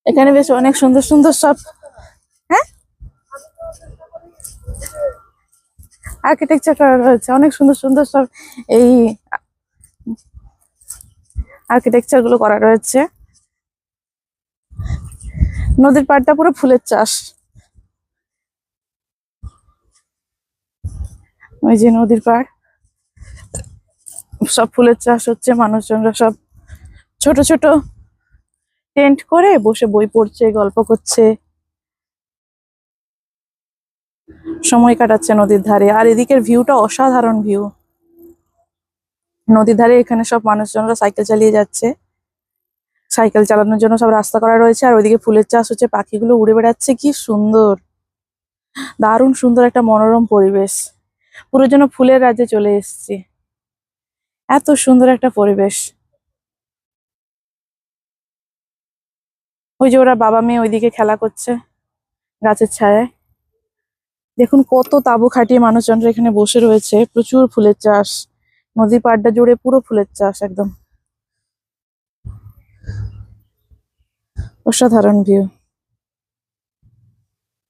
এখানে বেশ অনেক সুন্দর সুন্দর সব, হ্যাঁ, আর্কিটেকচার করা রয়েছে, অনেক সুন্দর সুন্দর সব এই আর্কিটেকচার গুলো করা রয়েছে। নদীর পাড়টা পুরো ফুলের চাষ। ওই যে নদীর পাড়, সব ফুলের চাষ হচ্ছে, মানুষজনরা সব ছোট ছোট টেন্ট করে বসে বই পড়ছে, গল্প করছে, সময় কাটাচ্ছে নদীর ধারে। আর এদিকের ভিউটা অসাধারণ ভিউ। নদীর ধারে এখানে সব মানুষজনরা সাইকেল চালিয়ে যাচ্ছে, সাইকেল চালানোর জন্য সব রাস্তা করা রয়েছে। আর ওইদিকে ফুলের চাষ হচ্ছে, পাখিগুলো উড়ে বেড়াচ্ছে, কি সুন্দর, দারুণ সুন্দর একটা মনোরম পরিবেশ। পুরো যেন ফুলের রাজ্যে চলে এসেছি, এত সুন্দর একটা পরিবেশ। ওই যে ওরা বাবা মেয়ে ওইদিকে খেলা করছে গাছের ছায়ায়। দেখুন কত তাঁবু খাটিয়ে মানুষজনরা এখানে বসে রয়েছে, প্রচুর ফুলের চাষ, নদীর পাড়টা জুড়ে পুরো ফুলের চাষ, একদম অসাধারণ ভিউ।